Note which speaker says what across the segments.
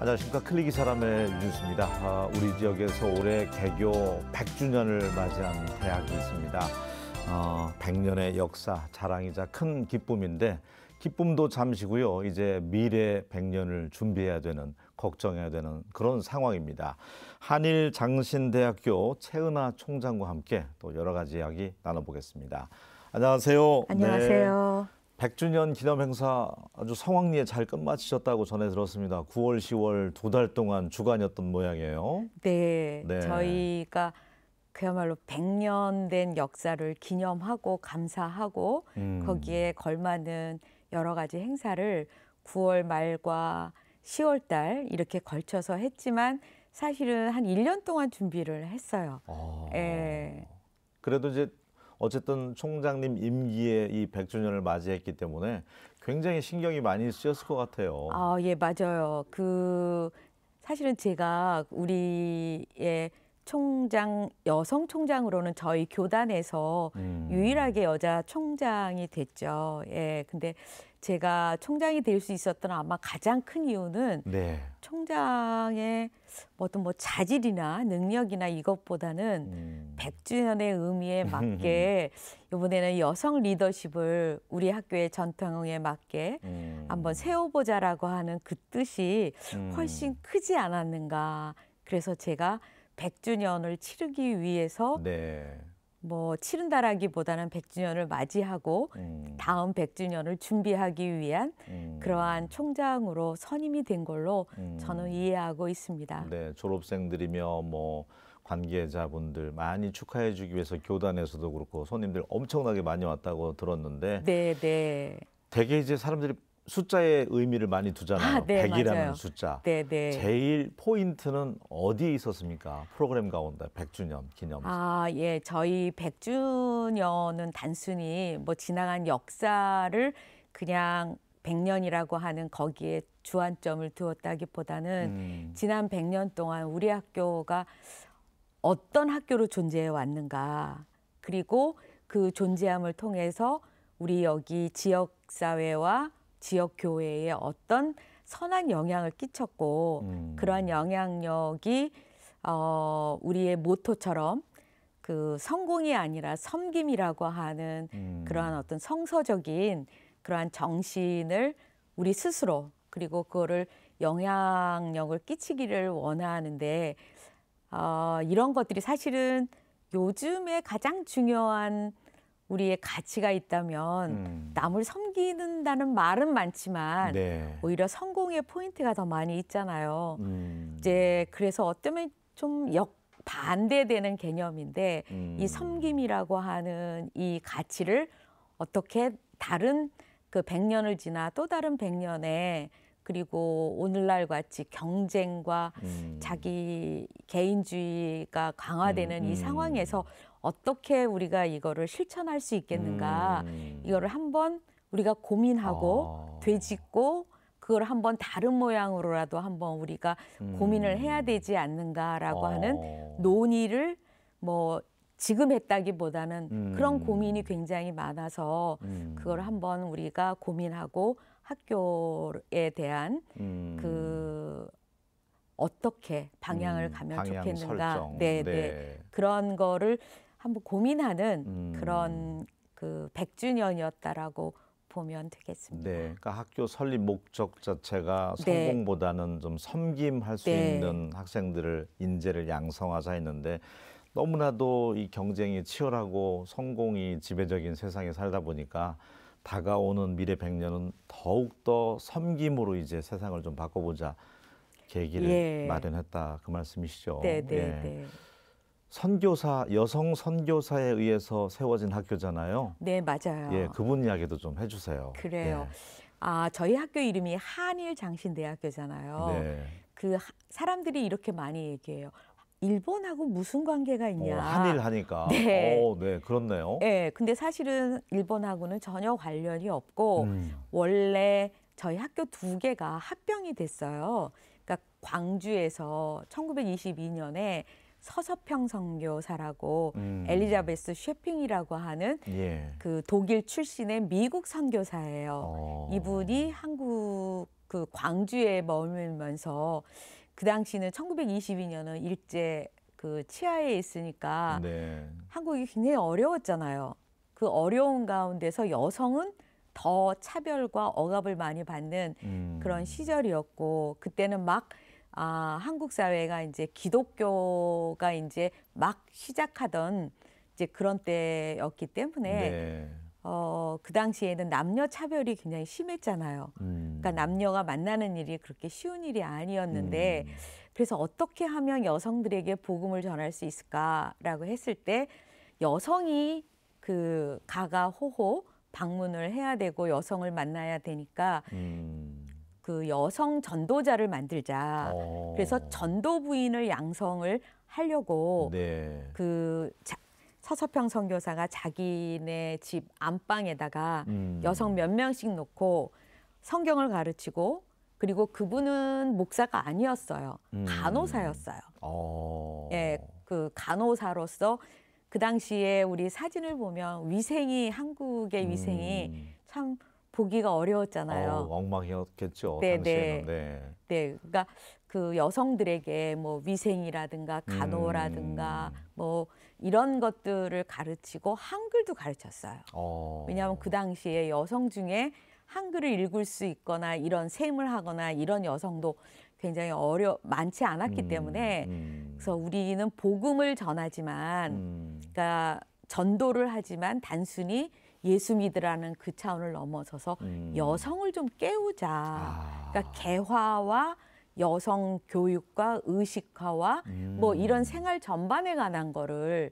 Speaker 1: 안녕하십니까. 클릭이 사람의 윤수입니다. 우리 지역에서 올해 개교 100주년을 맞이한 대학이 있습니다. 100년의 역사, 자랑이자 큰 기쁨인데 기쁨도 잠시고요. 이제 미래 100년을 준비해야 되는, 걱정해야 되는 그런 상황입니다. 한일장신대학교 최은하 총장과 함께 또 여러 가지 이야기 나눠보겠습니다. 안녕하세요.
Speaker 2: 안녕하세요.
Speaker 1: 네. 100주년 기념 행사 아주 성황리에 잘 끝마치셨다고 전해 들었습니다. 9월, 10월 2달 동안 주간이었던 모양이에요.
Speaker 2: 네, 저희가 그야말로 100년 된 역사를 기념하고 감사하고 거기에 걸맞는 여러 가지 행사를 9월 말과 10월 달 이렇게 걸쳐서 했지만 사실은 한 1년 동안 준비를 했어요. 예.
Speaker 1: 그래도 이제 어쨌든 총장님 임기에 이 100주년을 맞이했기 때문에 굉장히 신경이 많이 쓰였을 것 같아요.
Speaker 2: 예, 맞아요. 사실은 제가 우리의 여성 총장으로는 저희 교단에서 유일하게 여자 총장이 됐죠. 예, 근데 제가 총장이 될 수 있었던 아마 가장 큰 이유는 총장의 어떤 자질이나 능력이나 이것보다는 100주년의 의미에 맞게 이번에는 여성 리더십을 우리 학교의 전통에 맞게 한번 세워보자라고 하는 그 뜻이 훨씬 크지 않았는가. 그래서 제가 100주년을 치르기 위해서 치른다라기보다는 100주년을 맞이하고 다음 100주년을 준비하기 위한 그러한 총장으로 선임이 된 걸로 저는 이해하고 있습니다.
Speaker 1: 네, 졸업생들이며 관계자분들 많이 축하해 주기 위해서 교단에서도 그렇고 손님들 엄청나게 많이 왔다고 들었는데 되게 이제 사람들이 숫자의 의미를 많이 두잖아요. 100이라는
Speaker 2: 맞아요.
Speaker 1: 숫자.
Speaker 2: 네네.
Speaker 1: 제일 포인트는 어디에 있었습니까? 프로그램 가운데 100주년 기념.
Speaker 2: 예. 저희 100주년은 단순히 지나간 역사를 그냥 100년이라고 하는 거기에 주안점을 두었다기보다는 지난 100년 동안 우리 학교가 어떤 학교로 존재해 왔는가. 그리고 그 존재함을 통해서 우리 여기 지역사회와 지역교회에 어떤 선한 영향을 끼쳤고 그러한 영향력이 우리의 모토처럼 성공이 아니라 섬김이라고 하는 그러한 어떤 성서적인 그러한 정신을 우리 스스로 그리고 그거를 영향력을 끼치기를 원하는데 이런 것들이 사실은 요즘에 가장 중요한 우리의 가치가 있다면 남을 섬기는다는 말은 많지만 오히려 성공의 포인트가 더 많이 있잖아요. 이제 그래서 어쩌면 좀 반대되는 개념인데 이 섬김이라고 하는 이 가치를 어떻게 다른 100년을 지나 또 다른 100년에 그리고 오늘날 같이 경쟁과 자기 개인주의가 강화되는 이 상황에서 어떻게 우리가 이거를 실천할 수 있겠는가. 이거를 한번 우리가 고민하고 되짚고 그걸 한번 다른 모양으로라도 한번 우리가 고민을 해야 되지 않는가라고 하는 논의를 지금 했다기보다는 그런 고민이 굉장히 많아서 그걸 한번 우리가 고민하고 학교에 대한 어떻게 방향을 가면 좋겠는가. 그런 거를 한번 고민하는 그런 100주년이었다라고 보면 되겠습니다.
Speaker 1: 그러니까 학교 설립 목적 자체가 성공보다는 좀 섬김할 수 있는 학생들을 인재를 양성하자 했는데 너무나도 이 경쟁이 치열하고 성공이 지배적인 세상에 살다 보니까 다가오는 미래 100년은 더욱더 섬김으로 이제 세상을 좀 바꿔보자 계기를 마련했다 그 말씀이시죠? 선교사, 여성 선교사에 의해서 세워진 학교잖아요.
Speaker 2: 네, 맞아요.
Speaker 1: 그분 이야기도 좀 해주세요.
Speaker 2: 그래요. 저희 학교 이름이 한일장신대학교잖아요. 사람들이 이렇게 많이 얘기해요. 일본하고 무슨 관계가 있냐.
Speaker 1: 한일 하니까. 그렇네요.
Speaker 2: 근데 사실은 일본하고는 전혀 관련이 없고 원래 저희 학교 2개가 합병이 됐어요. 그러니까 광주에서 1922년에 서서평 선교사라고 엘리자베스 쉐핑이라고 하는 독일 출신의 미국 선교사예요. 이분이 한국 그 광주에 머물면서 그 당시는 1922년은 일제 그 치하에 있으니까
Speaker 1: 네.
Speaker 2: 한국이 굉장히 어려웠잖아요. 그 어려운 가운데서 여성은 더 차별과 억압을 많이 받는 그런 시절이었고 그때는 막 한국 사회가 이제 기독교가 이제 막 시작하던 이제 그런 때였기 때문에
Speaker 1: 네.
Speaker 2: 그 당시에는 남녀 차별이 굉장히 심했잖아요. 그러니까 남녀가 만나는 일이 그렇게 쉬운 일이 아니었는데 그래서 어떻게 하면 여성들에게 복음을 전할 수 있을까라고 했을 때 여성이 그 가가호호 방문을 해야 되고 여성을 만나야 되니까 그 여성 전도자를 만들자. 그래서 전도 부인을 양성을 하려고
Speaker 1: 네.
Speaker 2: 그 서서평 선교사가 자기네 집 안방에다가 여성 몇 명씩 놓고 성경을 가르치고 그리고 그분은 목사가 아니었어요. 간호사였어요. 예, 그 간호사로서 그 당시에 우리 사진을 보면 위생이 한국의 위생이 참 보기가 어려웠잖아요.
Speaker 1: 엉망이었겠죠.
Speaker 2: 네,
Speaker 1: 당시에는.
Speaker 2: 네, 그러니까 그 여성들에게 뭐 위생이라든가 간호라든가 뭐 이런 것들을 가르치고 한글도 가르쳤어요. 왜냐하면 그 당시에 여성 중에 한글을 읽을 수 있거나 이런 셈을 하거나 이런 여성도 굉장히 많지 않았기 때문에 그래서 우리는 복음을 전하지만 그러니까 전도를 하지만 단순히 예수 믿으라는 그 차원을 넘어서서 여성을 좀 깨우자. 그러니까 개화와 여성 교육과 의식화와 뭐 이런 생활 전반에 관한 거를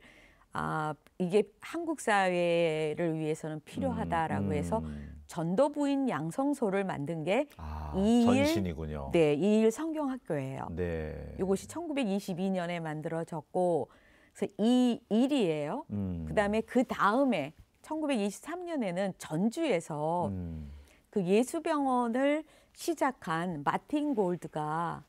Speaker 2: 이게 한국 사회를 위해서는 필요하다라고 해서 전도부인 양성소를 만든 게
Speaker 1: 전신이군요.
Speaker 2: 네, 이일 성경학교예요.
Speaker 1: 네.
Speaker 2: 이것이 1922년에 만들어졌고 그래서 이 일이에요. 그다음에 그 다음에 1923년에는 전주에서 그 예수병원을 시작한 마틴 골드가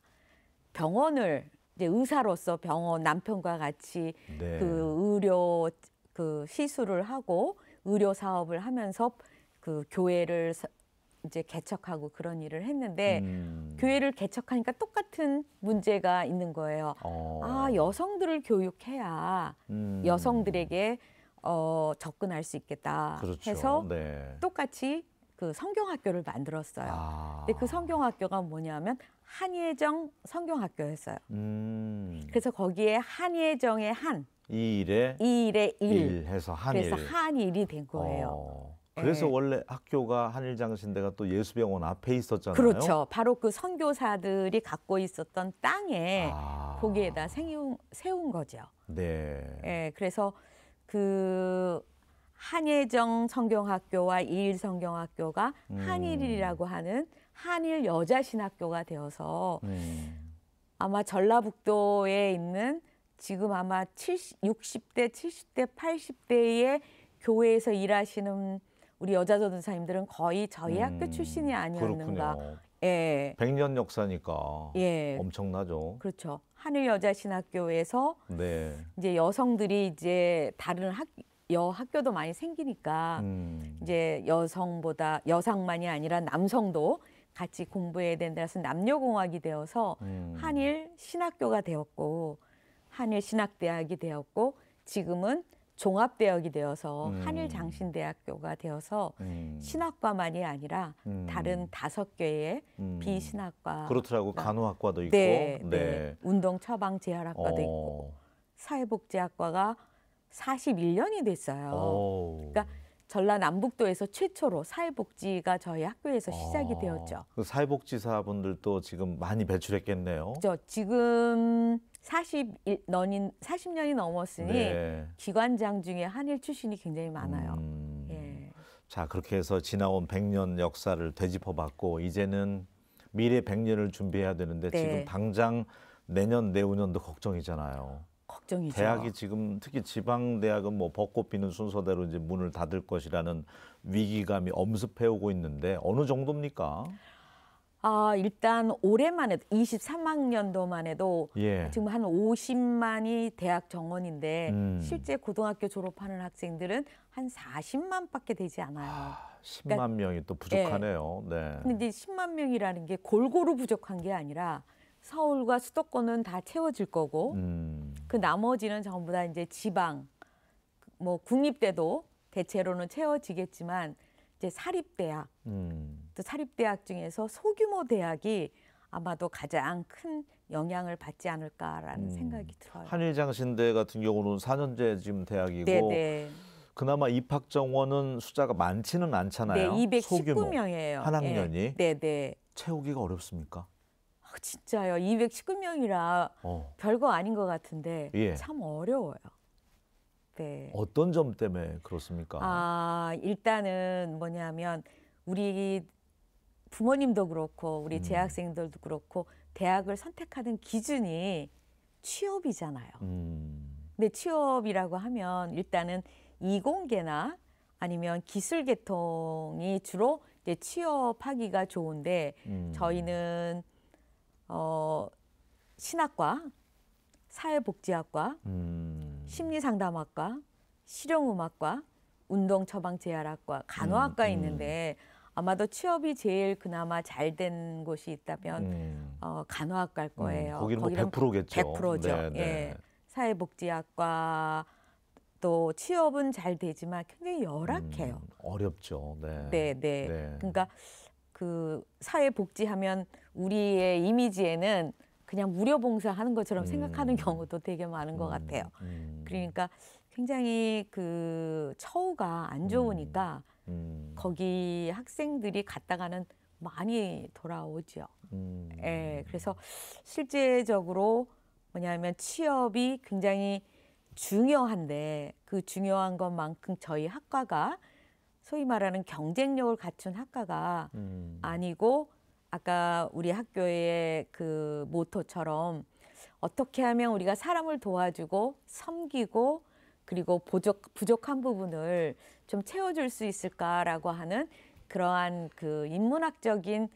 Speaker 2: 병원을 이제 의사로서 병원 남편과 같이
Speaker 1: 네.
Speaker 2: 그 의료 그 시술을 하고 의료 사업을 하면서 그 교회를 이제 개척하고 그런 일을 했는데 교회를 개척하니까 똑같은 문제가 있는 거예요. 여성들을 교육해야 여성들에게 접근할 수 있겠다
Speaker 1: 그렇죠.
Speaker 2: 해서
Speaker 1: 네.
Speaker 2: 똑같이 그 성경학교를 만들었어요. 근데 그 성경학교가 뭐냐면 한예정 성경학교였어요. 그래서 거기에 한예정의 한,
Speaker 1: 이 일에
Speaker 2: 일
Speaker 1: 해서 한일.
Speaker 2: 그래서 한일이 된 거예요.
Speaker 1: 그래서
Speaker 2: 네.
Speaker 1: 원래 학교가 한일장신대가 또 예수병원 앞에 있었잖아요.
Speaker 2: 그렇죠. 바로 그 선교사들이 갖고 있었던 땅에 거기에다 세운 거죠.
Speaker 1: 네.
Speaker 2: 예, 그래서 그 한예정 성경학교와 이일 성경학교가 한일이라고 하는 한일 여자신학교가 되어서 아마 전라북도에 있는 지금 아마 60대, 70대, 80대의 교회에서 일하시는 우리 여자 전도사님들은 거의 저희 학교 출신이 아니었는가.
Speaker 1: 그렇군요.
Speaker 2: 예.
Speaker 1: 100년 역사니까
Speaker 2: 예.
Speaker 1: 엄청나죠.
Speaker 2: 그렇죠. 한일 여자신학교에서
Speaker 1: 네.
Speaker 2: 이제 여성들이 이제 다른 학교도 많이 생기니까 이제 여성만이 아니라 남성도 같이 공부해야 된다 해서 남녀공학이 되어서 한일 신학교가 되었고 한일 신학대학이 되었고 지금은 종합대학이 되어서 한일장신대학교가 되어서 신학과만이 아니라 다른 5개의 비신학과
Speaker 1: 그렇더라고. 간호학과도 있고
Speaker 2: 네. 운동처방재활학과도 있고 사회복지학과가 41년이 됐어요. 그러니까 전라남북도에서 최초로 사회복지가 저희 학교에서 시작이 되었죠.
Speaker 1: 그 사회복지사분들도 지금 많이 배출했겠네요.
Speaker 2: 그렇죠. 지금 40년이 넘었으니
Speaker 1: 네.
Speaker 2: 기관장 중에 한일 출신이 굉장히 많아요. 예.
Speaker 1: 자, 그렇게 해서 지나온 100년 역사를 되짚어봤고 이제는 미래 100년을 준비해야 되는데
Speaker 2: 네.
Speaker 1: 지금 당장 내년 내후년도 걱정이잖아요.
Speaker 2: 걱정이죠.
Speaker 1: 대학이 지금 특히 지방 대학은 뭐 벚꽃 피는 순서대로 이제 문을 닫을 것이라는 위기감이 엄습해 오고 있는데 어느 정도입니까?
Speaker 2: 일단 올해만 해도 23학년도만 해도
Speaker 1: 예.
Speaker 2: 지금 한 50만이 대학 정원인데 실제 고등학교 졸업하는 학생들은 한 40만밖에 되지 않아요.
Speaker 1: 10만
Speaker 2: 그러니까,
Speaker 1: 명이 또 부족하네요. 네.
Speaker 2: 근데 이제 10만 명이라는 게 골고루 부족한 게 아니라 서울과 수도권은 다 채워질 거고 그 나머지는 전부 다 이제 지방, 뭐 국립대도 대체로는 채워지겠지만 이제 사립대학, 또 사립대학 중에서 소규모 대학이 아마도 가장 큰 영향을 받지 않을까라는 생각이 들어요.
Speaker 1: 한일장신대 같은 경우는 4년제 지금 대학이고
Speaker 2: 네네.
Speaker 1: 그나마 입학 정원은 숫자가 많지는 않잖아요.
Speaker 2: 네,
Speaker 1: 소규모
Speaker 2: 219명이에요.
Speaker 1: 한 학년이.
Speaker 2: 네네.
Speaker 1: 채우기가 어렵습니까?
Speaker 2: 진짜요. 219명이라 별거 아닌 것 같은데
Speaker 1: 예.
Speaker 2: 참 어려워요. 네.
Speaker 1: 어떤 점 때문에 그렇습니까?
Speaker 2: 일단은 뭐냐면 우리 부모님도 그렇고 우리 재학생들도 그렇고 대학을 선택하는 기준이 취업이잖아요. 근데 취업이라고 하면 일단은 이공계나 아니면 기술 계통이 주로 이제 취업하기가 좋은데 저희는 신학과, 사회복지학과, 심리상담학과, 실용음악과, 운동처방재활학과, 간호학과 있는데 아마도 취업이 제일 그나마 잘 된 곳이 있다면 간호학과일 거예요.
Speaker 1: 거기는 뭐 100%겠죠.
Speaker 2: 100%죠.
Speaker 1: 네, 네.
Speaker 2: 예. 사회복지학과 또 취업은 잘 되지만 굉장히 열악해요.
Speaker 1: 어렵죠. 네.
Speaker 2: 네, 네. 그러니까 그 사회복지하면 우리의 이미지에는 그냥 무료 봉사하는 것처럼 생각하는 경우도 되게 많은 것 같아요. 그러니까 굉장히 그 처우가 안 좋으니까 거기 학생들이 갔다가는 많이 돌아오죠. 예, 그래서 실제적으로 뭐냐면 취업이 굉장히 중요한데 그 중요한 것만큼 저희 학과가 소위 말하는 경쟁력을 갖춘 학과가 아니고 아까 우리 학교의 그 모토처럼 어떻게 하면 우리가 사람을 도와주고 섬기고 그리고 부족한 부분을 좀 채워줄 수 있을까라고 하는 그러한 그 인문학적인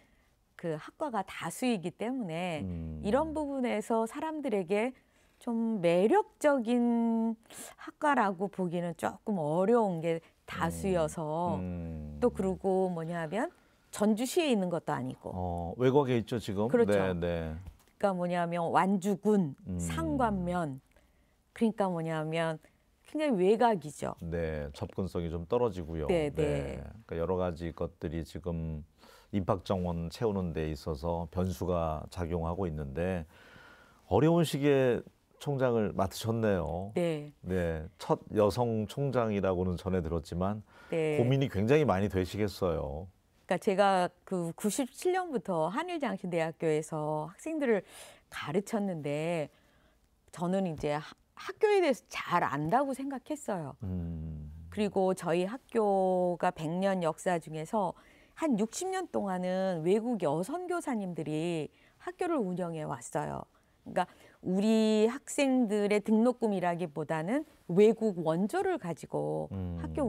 Speaker 2: 그 학과가 다수이기 때문에 이런 부분에서 사람들에게 좀 매력적인 학과라고 보기는 조금 어려운 게 다수여서 또 그리고 뭐냐면 전주시에 있는 것도 아니고
Speaker 1: 외곽에 있죠 지금.
Speaker 2: 그렇죠.
Speaker 1: 네, 네.
Speaker 2: 그러니까 뭐냐면 완주군, 상관면 그러니까 뭐냐면 굉장히 외곽이죠.
Speaker 1: 네, 접근성이 좀 떨어지고요.
Speaker 2: 네, 네.
Speaker 1: 그러니까 여러 가지 것들이 지금 입학 정원 채우는 데 있어서 변수가 작용하고 있는데 어려운 시기에 총장을 맡으셨네요.
Speaker 2: 네.
Speaker 1: 네, 첫 여성 총장이라고는 전해 들었지만
Speaker 2: 네.
Speaker 1: 고민이 굉장히 많이 되시겠어요.
Speaker 2: 그러니까 제가 그 97년부터 한일장신대학교에서 학생들을 가르쳤는데 저는 이제 학교에 대해서 잘 안다고 생각했어요. 그리고 저희 학교가 100년 역사 중에서 한 60년 동안은 외국 여성 교사님들이 학교를 운영해 왔어요. 그러니까 우리 학생들의 등록금이라기보다는 외국 원조를 가지고 학교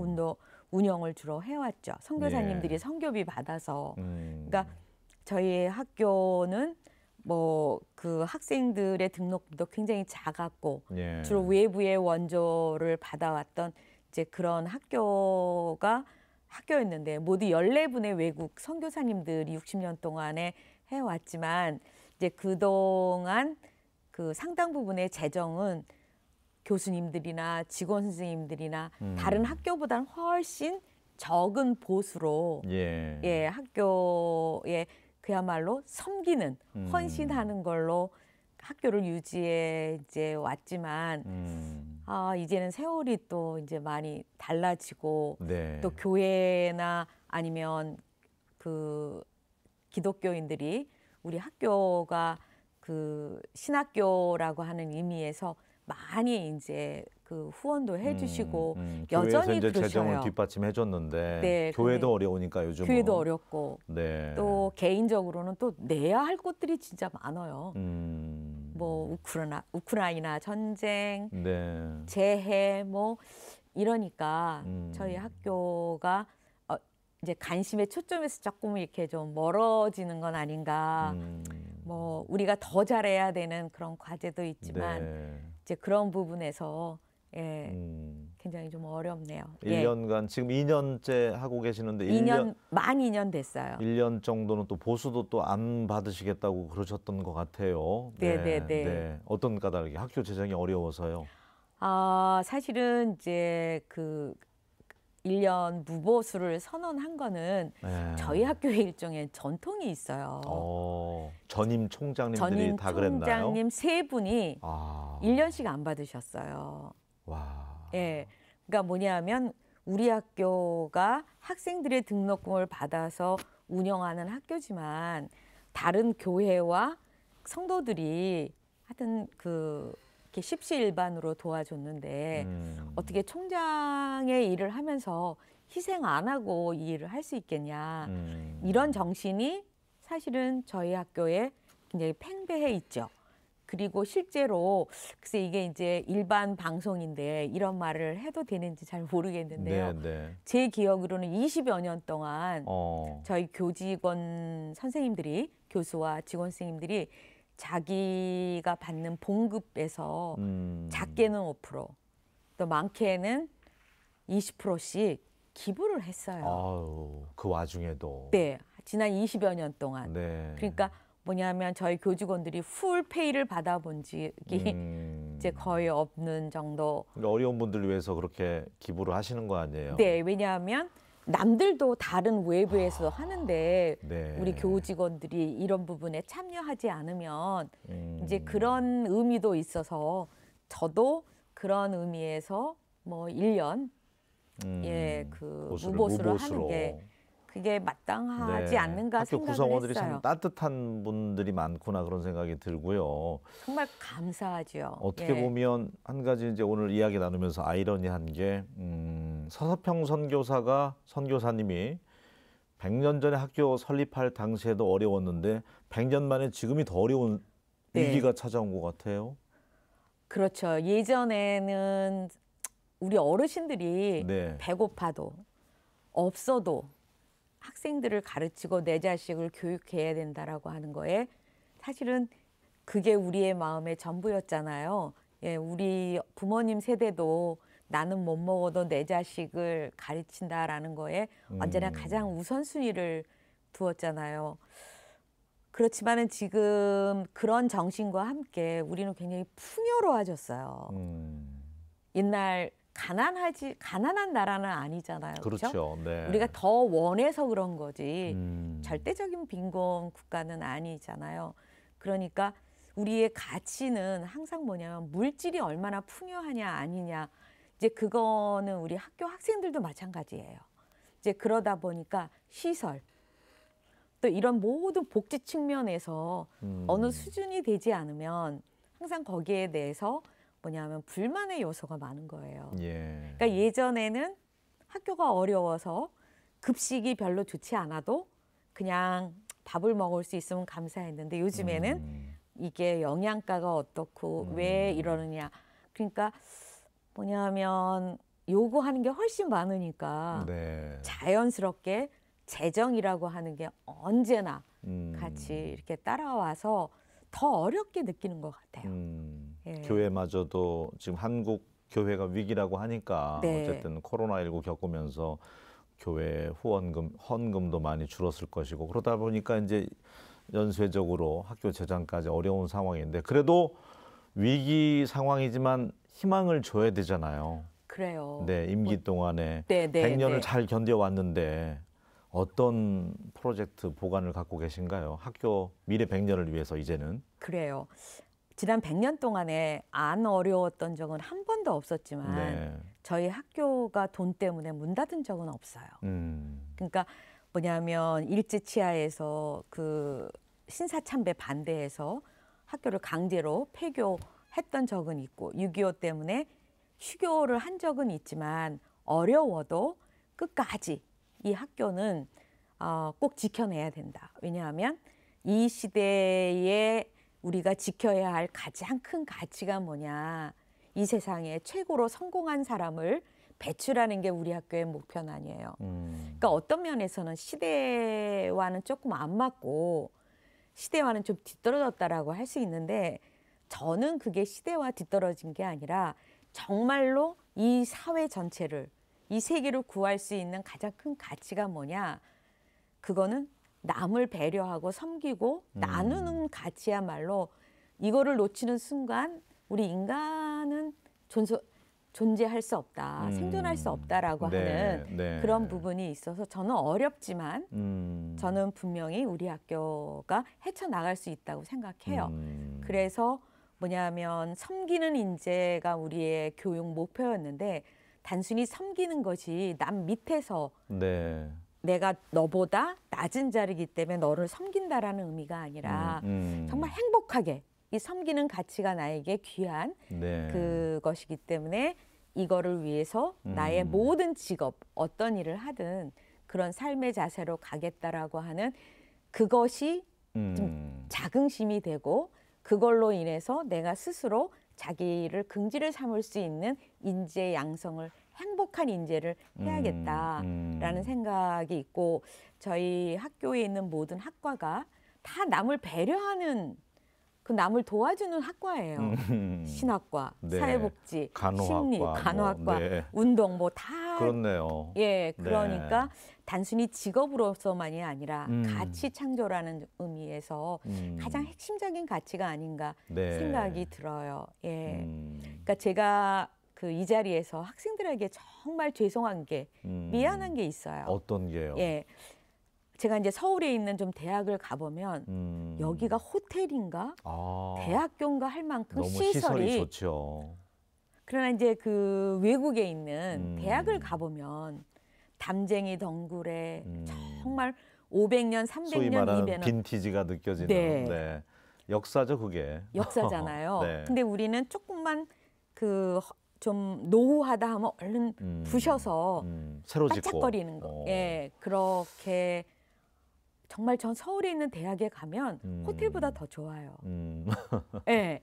Speaker 2: 운영을 주로 해왔죠. 선교사님들이 선교비 받아서. 그러니까 저희 학교는 뭐 그 학생들의 등록금도 굉장히 작았고 주로 외부의 원조를 받아왔던 이제 그런 학교였는데 모두 14분의 외국 선교사님들이 60년 동안에 해왔지만 이제 그동안 그 상당 부분의 재정은 교수님들이나 직원 선생님들이나 다른 학교보다는 훨씬 적은 보수로 예, 학교에 그야말로 섬기는 헌신하는 걸로 학교를 유지해 이제 왔지만 이제는 세월이 또 이제 많이 달라지고 또 교회나 아니면 그 기독교인들이 우리 학교가 그 신학교라고 하는 의미에서 많이 이제 그 후원도 해주시고 여전히
Speaker 1: 이제
Speaker 2: 그러셔요.
Speaker 1: 재정을 뒷받침해줬는데
Speaker 2: 네,
Speaker 1: 교회도 어려우니까 요즘은.
Speaker 2: 교회도 어렵고
Speaker 1: 네.
Speaker 2: 또 개인적으로는 또 내야 할 것들이 진짜 많아요. 뭐 우크라이나 전쟁, 재해 뭐 이러니까 저희 학교가 이제 관심의 초점에서 조금 이렇게 좀 멀어지는 건 아닌가. 뭐 우리가 더 잘해야 되는 그런 과제도 있지만
Speaker 1: 네.
Speaker 2: 이제 그런 부분에서 예, 굉장히 좀 어렵네요.
Speaker 1: 1년간 지금 2년째 하고 계시는데
Speaker 2: 2년 만 2년 됐어요.
Speaker 1: 1년 정도는 또 보수도 또 안 받으시겠다고 그러셨던 것 같아요.
Speaker 2: 네.
Speaker 1: 어떤 까닭이 학교 재정이 어려워서요.
Speaker 2: 아, 사실은 이제 그 1년 무보수를 선언한 거는
Speaker 1: 네.
Speaker 2: 저희 학교의 일종의 전통이 있어요.
Speaker 1: 전임 총장님들이
Speaker 2: 전임
Speaker 1: 다 그랬나요?
Speaker 2: 총장님 세 분이
Speaker 1: 아.
Speaker 2: 1년씩 안 받으셨어요.
Speaker 1: 와.
Speaker 2: 예. 그러니까 뭐냐면 우리 학교가 학생들의 등록금을 받아서 운영하는 학교지만 다른 교회와 성도들이 하여튼 이렇게 십시일반으로 도와줬는데 어떻게 총장의 일을 하면서 희생 안 하고 이 일을 할 수 있겠냐. 이런 정신이 사실은 저희 학교에 굉장히 팽배해 있죠. 그리고 실제로 글쎄 이게 이제 일반 방송인데 이런 말을 해도 되는지 잘 모르겠는데요. 제 기억으로는 20여 년 동안 저희 교직원 선생님들이 교수와 직원 선생님들이 자기가 받는 봉급에서 작게는 5%, 또 많게는 20%씩 기부를 했어요.
Speaker 1: 아유, 그 와중에도.
Speaker 2: 네, 지난 20여 년 동안.
Speaker 1: 네.
Speaker 2: 그러니까 뭐냐면 저희 교직원들이 풀페이를 받아본 적이 이제 거의 없는 정도.
Speaker 1: 어려운 분들을 위해서 그렇게 기부를 하시는 거 아니에요?
Speaker 2: 네, 왜냐하면 남들도 다른 외부에서 하는데
Speaker 1: 네.
Speaker 2: 우리 교직원들이 이런 부분에 참여하지 않으면 이제 그런 의미도 있어서 저도 그런 의미에서 뭐 1년 무보수를 하는 게 그게 마땅하지 않는가
Speaker 1: 학교
Speaker 2: 생각을
Speaker 1: 구성원들이
Speaker 2: 했어요.
Speaker 1: 참 따뜻한 분들이 많구나 그런 생각이 들고요.
Speaker 2: 정말 감사하죠.
Speaker 1: 어떻게 보면 한 가지 이제 오늘 이야기 나누면서 아이러니한 게 서서평 선교사님이 100년 전에 학교 설립할 당시에도 어려웠는데 100년 만에 지금이 더 어려운 위기가 찾아온 것 같아요.
Speaker 2: 그렇죠. 예전에는 우리 어르신들이
Speaker 1: 네.
Speaker 2: 배고파도 없어도 학생들을 가르치고 내 자식을 교육해야 된다라고 하는 거에 사실은 그게 우리의 마음의 전부였잖아요. 예, 우리 부모님 세대도 나는 못 먹어도 내 자식을 가르친다라는 거에 언제나 가장 우선순위를 두었잖아요. 그렇지만은 지금 그런 정신과 함께 우리는 굉장히 풍요로워졌어요. 옛날 가난한 나라는 아니잖아요.
Speaker 1: 그렇죠. 네.
Speaker 2: 우리가 더 원해서 그런 거지 절대적인 빈곤 국가는 아니잖아요. 그러니까 우리의 가치는 항상 뭐냐면 물질이 얼마나 풍요하냐 아니냐. 이제 그거는 우리 학교 학생들도 마찬가지예요. 이제 그러다 보니까 시설 또 이런 모든 복지 측면에서 어느 수준이 되지 않으면 항상 거기에 대해서 뭐냐면 불만의 요소가 많은 거예요. 그러니까 예전에는 학교가 어려워서 급식이 별로 좋지 않아도 그냥 밥을 먹을 수 있으면 감사했는데 요즘에는 이게 영양가가 어떻고 왜 이러느냐. 그러니까 뭐냐면 요구하는 게 훨씬 많으니까 자연스럽게 재정이라고 하는 게 언제나 같이 이렇게 따라와서 더 어렵게 느끼는 것 같아요.
Speaker 1: 교회마저도 지금 한국 교회가 위기라고 하니까 어쨌든 코로나19 겪으면서 교회 헌금도 많이 줄었을 것이고 그러다 보니까 이제 연쇄적으로 학교 재정까지 어려운 상황인데 그래도 위기 상황이지만 희망을 줘야 되잖아요.
Speaker 2: 그래요.
Speaker 1: 네, 임기 동안에 100년을 잘 견뎌왔는데 어떤 프로젝트 보관을 갖고 계신가요? 학교 미래 100년을 위해서 이제는.
Speaker 2: 그래요. 지난 100년 동안에 안 어려웠던 적은 한 번도 없었지만 저희 학교가 돈 때문에 문 닫은 적은 없어요. 그러니까 뭐냐면 일제치하에서 그 신사참배 반대해서 학교를 강제로 폐교했던 적은 있고 6.25 때문에 휴교를 한 적은 있지만 어려워도 끝까지 이 학교는 꼭 지켜내야 된다. 왜냐하면 이 시대에 우리가 지켜야 할 가장 큰 가치가 뭐냐. 이 세상에 최고로 성공한 사람을 배출하는 게 우리 학교의 목표는 아니에요. 그러니까 어떤 면에서는 시대와는 조금 안 맞고 시대와는 좀 뒤떨어졌다라고 할 수 있는데 저는 그게 시대와 뒤떨어진 게 아니라 정말로 이 사회 전체를 이 세계를 구할 수 있는 가장 큰 가치가 뭐냐? 그거는 남을 배려하고 섬기고 나누는 가치야말로 이거를 놓치는 순간 우리 인간은 존재할 수 없다, 생존할 수 없다라고 하는 그런 부분이 있어서 저는 어렵지만 저는 분명히 우리 학교가 헤쳐나갈 수 있다고 생각해요. 그래서 뭐냐면 섬기는 인재가 우리의 교육 목표였는데 단순히 섬기는 것이 남 밑에서 내가 너보다 낮은 자리이기 때문에 너를 섬긴다라는 의미가 아니라 정말 행복하게 이 섬기는 가치가 나에게 귀한 그것이기 때문에 이거를 위해서 나의 모든 직업, 어떤 일을 하든 그런 삶의 자세로 가겠다라고 하는 그것이 좀 자긍심이 되고 그걸로 인해서 내가 스스로 자기를 긍지를 삼을 수 있는 인재 양성을 행복한 인재를 해야겠다라는 생각이 있고 저희 학교에 있는 모든 학과가 다 남을 배려하는 그 남을 도와주는 학과예요. 신학과, 사회복지, 심리, 간호학과, 운동 뭐 다
Speaker 1: 그렇네요.
Speaker 2: 예, 그러니까 단순히 직업으로서만이 아니라 가치 창조라는 의미에서 가장 핵심적인 가치가 아닌가 생각이 들어요. 예, 그러니까 제가 그 이 자리에서 학생들에게 정말 죄송한 게 미안한 게 있어요.
Speaker 1: 어떤 게요?
Speaker 2: 예. 제가 이제 서울에 있는 좀 대학을 가보면 여기가 호텔인가 대학교인가 할 만큼
Speaker 1: 너무
Speaker 2: 시설이
Speaker 1: 좋죠.
Speaker 2: 그러나 이제 그 외국에 있는 대학을 가보면 담쟁이 덩굴에 정말 500년, 300년,
Speaker 1: 소위 말하는
Speaker 2: 200년
Speaker 1: 빈티지가 느껴지는 역사죠, 그게.
Speaker 2: 역사잖아요. 근데 우리는 조금만 그 좀 노후하다 하면 얼른 부셔서
Speaker 1: 새로 짓고
Speaker 2: 반짝거리는 거. 예, 그렇게 정말 전 서울에 있는 대학에 가면 호텔보다 더 좋아요. 예,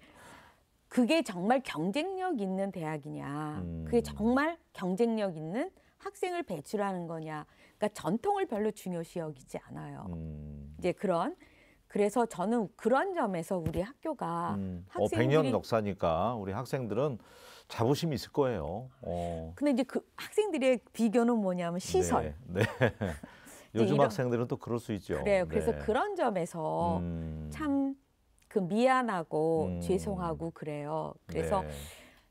Speaker 2: 그게 정말 경쟁력 있는 대학이냐, 그게 정말 경쟁력 있는 학생을 배출하는 거냐. 그러니까 전통을 별로 중요시 여기지 않아요. 이제 그래서 저는 그런 점에서 우리 학교가 학생들이
Speaker 1: 100년 역사니까 우리 학생들은 자부심이 있을 거예요.
Speaker 2: 근데 이제 그 학생들의 비교는 뭐냐면 시설.
Speaker 1: 요즘 학생들은 또 그럴 수 있죠.
Speaker 2: 그래요. 그래서 그런 점에서 참 그 미안하고 죄송하고 그래요. 그래서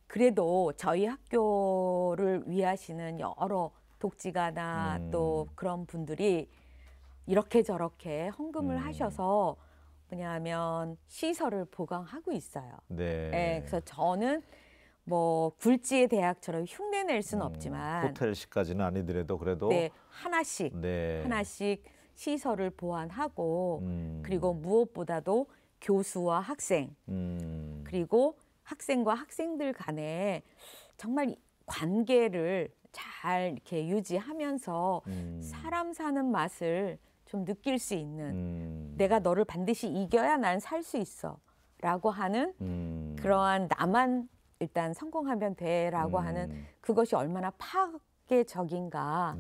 Speaker 2: 그래도 저희 학교를 위하시는 여러 독지가나 또 그런 분들이 이렇게 저렇게 헌금을 하셔서 뭐냐면 시설을 보강하고 있어요. 네, 그래서 저는 뭐 굴지의 대학처럼 흉내낼 수는 없지만
Speaker 1: 호텔식까지는 아니더라도 그래도
Speaker 2: 하나씩 시설을 보완하고 그리고 무엇보다도 교수와 학생 그리고 학생과 학생들 간에 정말 관계를 잘 이렇게 유지하면서 사람 사는 맛을 좀 느낄 수 있는 내가 너를 반드시 이겨야 난 살 수 있어 라고 하는 그러한 나만 일단 성공하면 돼라고 하는 그것이 얼마나 파괴적인가.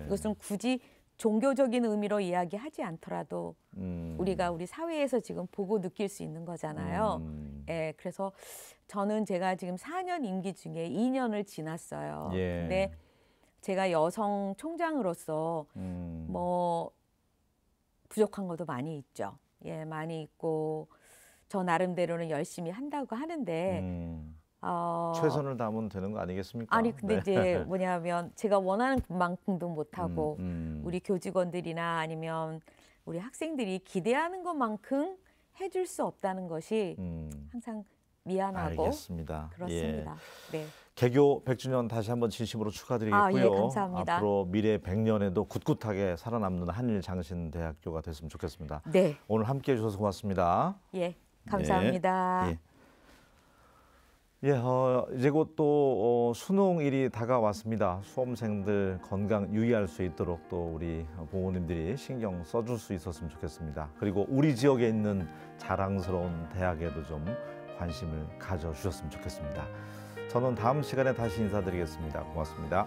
Speaker 2: 그것은 굳이 종교적인 의미로 이야기하지 않더라도 우리가 우리 사회에서 지금 보고 느낄 수 있는 거잖아요. 예, 그래서 저는 제가 지금 4년 임기 중에 2년을 지났어요. 근데 제가 여성 총장으로서 뭐 부족한 것도 많이 있죠. 예, 많이 있고 저 나름대로는 열심히 한다고 하는데
Speaker 1: 최선을 다하면 되는 거 아니겠습니까?
Speaker 2: 아니 근데 이제 뭐냐면 제가 원하는 만큼도 못하고 우리 교직원들이나 아니면 우리 학생들이 기대하는 것만큼 해줄 수 없다는 것이 항상 미안하고
Speaker 1: 알겠습니다.
Speaker 2: 그렇습니다. 네.
Speaker 1: 개교 100주년 다시 한번 진심으로 축하드리겠고요.
Speaker 2: 예, 감사합니다.
Speaker 1: 앞으로 미래 100년에도 굳굳하게 살아남는 한일장신대학교가 됐으면 좋겠습니다.
Speaker 2: 네.
Speaker 1: 오늘 함께해 주셔서 고맙습니다.
Speaker 2: 예, 감사합니다.
Speaker 1: 이제 곧 또 수능일이 다가왔습니다. 수험생들 건강 유의할 수 있도록 또 우리 부모님들이 신경 써줄 수 있었으면 좋겠습니다. 그리고 우리 지역에 있는 자랑스러운 대학에도 좀 관심을 가져주셨으면 좋겠습니다. 저는 다음 시간에 다시 인사드리겠습니다. 고맙습니다.